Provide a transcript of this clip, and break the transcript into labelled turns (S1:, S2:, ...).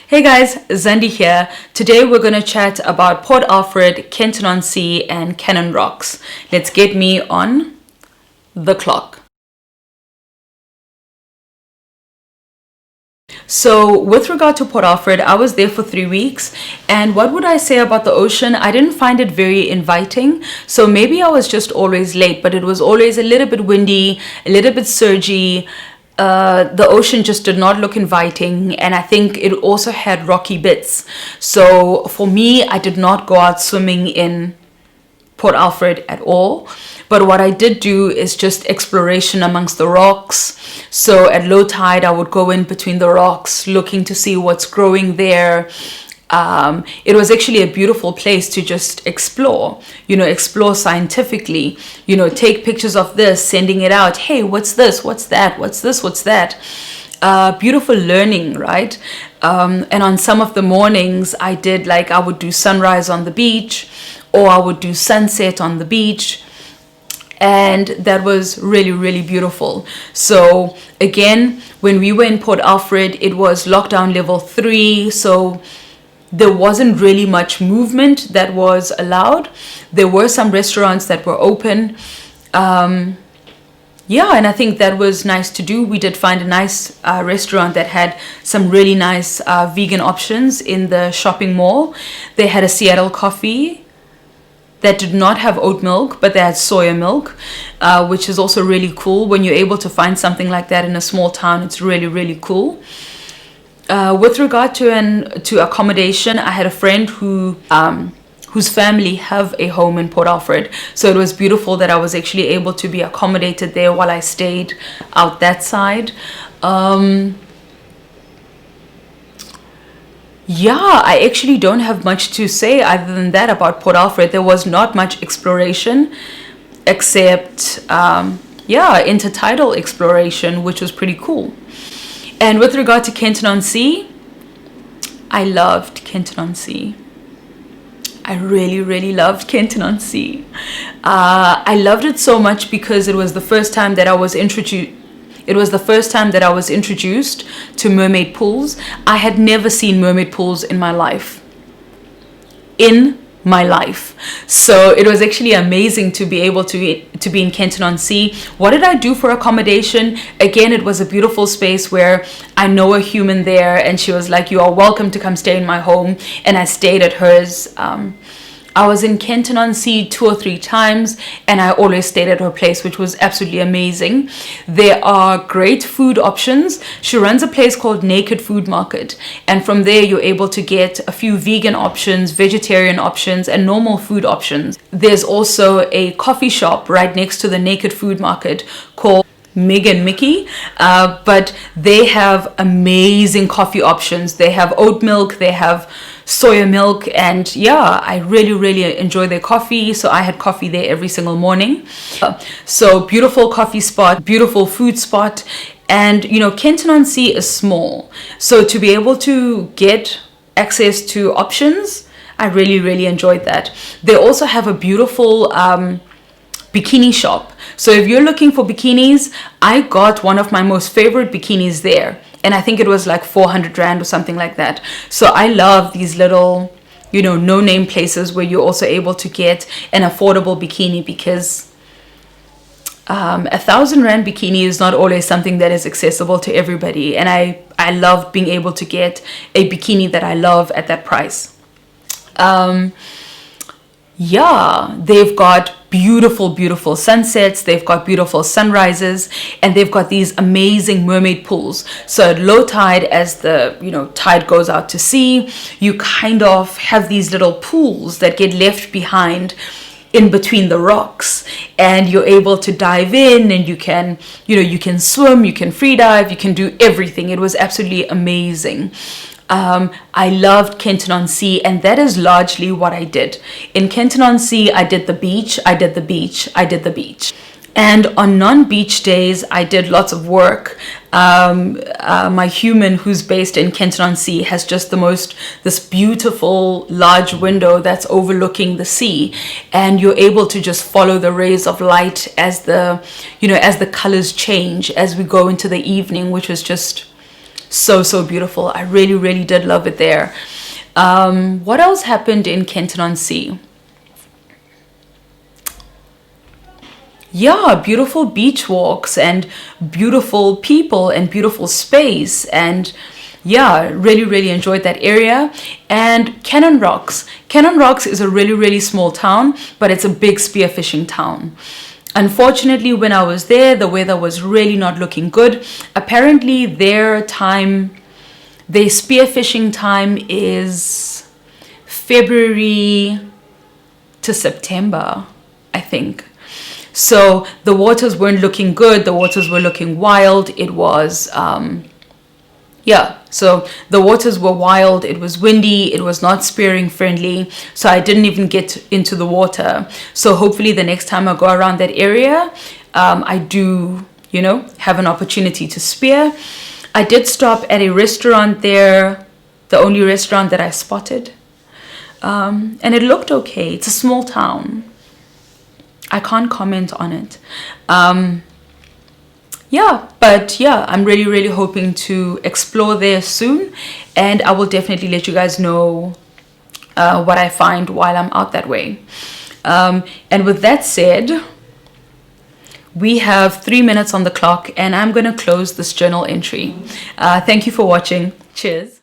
S1: Hey guys, Zandi here. Today we're going to chat about Port Alfred, Kenton-on-Sea and Cannonrocks. Let's get me on the clock. So with regard to Port Alfred, I was there for 3 weeks, and what would I say about the ocean? I didn't find it very inviting. So maybe I was just always late, but it was always a little bit windy, a little bit surgy. The ocean just did not look inviting, and I think it also had rocky bits. So for me, I did not go out swimming in Port Alfred at all. But what I did do is just exploration amongst the rocks. So at low tide, I would go in between the rocks looking to see what's growing there. It was actually a beautiful place to just explore, explore scientifically, take pictures of this, sending it out. Hey, what's this? What's that? What's this? What's that? Beautiful learning, right? And on some of the mornings I would do sunrise on the beach, or I would do sunset on the beach. And that was really, really beautiful. So again, when we were in Port Alfred, it was lockdown level 3. So there wasn't really much movement that was allowed. There were some restaurants that were open. And I think that was nice to do. We did find a nice restaurant that had some really nice vegan options in the shopping mall. They had a Seattle coffee that did not have oat milk, but they had soya milk, which is also really cool. When you're able to find something like that in a small town, it's really, really cool. With regard to accommodation, I had a friend whose family have a home in Port Alfred, so it was beautiful that I was actually able to be accommodated there while I stayed out that side. I actually don't have much to say other than that about Port Alfred. There was not much exploration except intertidal exploration, which was pretty cool. And with regard to Kenton-on-Sea, I loved Kenton-on-Sea. I really, really loved Kenton-on-Sea. I loved it so much because it was the first time that I was introduced. It was the first time that I was introduced to mermaid pools. I had never seen mermaid pools in my life. So it was actually amazing to be able to be in Kenton-on-Sea. What did I do for accommodation? Again, it was a beautiful space where I know a human there, and she was like, "You are welcome to come stay in my home," and I stayed at hers. I was in Kenton-on-Sea 2 or 3 times, and I always stayed at her place, which was absolutely amazing. There are great food options. She runs a place called Naked Food Market, and from there you're able to get a few vegan options, vegetarian options, and normal food options. There's also a coffee shop right next to the Naked Food Market called Mig and Mickey, but they have amazing coffee options. They have oat milk, they have soya milk, and I really, really enjoy their coffee. So I had coffee there every single morning. So beautiful coffee spot, beautiful food spot. And Kenton-on-Sea is small, so to be able to get access to options, I really, really enjoyed that. They also have a beautiful bikini shop. So if you're looking for bikinis, I got one of my most favorite bikinis there, and I think it was like 400 Rand or something like that. So I love these little no-name places where you're also able to get an affordable bikini, because 1,000 Rand bikini is not always something that is accessible to everybody, and I love being able to get a bikini that I love at that price. They've got beautiful sunsets, they've got beautiful sunrises, and they've got these amazing mermaid pools. So at low tide, as the tide goes out to sea, you kind of have these little pools that get left behind in between the rocks, and you're able to dive in, and you can swim, you can free dive, you can do everything. It was absolutely amazing. I loved Kenton-on-Sea, and that is largely what I did. In Kenton-on-Sea, I did the beach, I did the beach, I did the beach. And on non-beach days, I did lots of work. My human, who's based in Kenton-on-Sea, has just this beautiful large window that's overlooking the sea, and you're able to just follow the rays of light as the colors change as we go into the evening, which was just so beautiful. I really did love it there. What else happened in Kenton-on-Sea? Yeah, beautiful beach walks and beautiful people and beautiful space, and yeah, really enjoyed that area. And Cannonrocks is a really small town, but it's a big spearfishing town. Unfortunately, when I was there, the weather was really not looking good. Apparently their spearfishing time is February to September, I think. So the waters weren't looking good. The waters were looking wild. It was, so the waters were wild. It was windy. It was not spearing friendly. So I didn't even get into the water. So hopefully the next time I go around that area, I do, have an opportunity to spear. I did stop at a restaurant there, the only restaurant that I spotted. And it looked okay. It's a small town. I can't comment on it. I'm really hoping to explore there soon, and I will definitely let you guys know what I find while I'm out that way. And with that said, we have 3 minutes on the clock, and I'm going to close this journal entry. Thank you for watching. Cheers.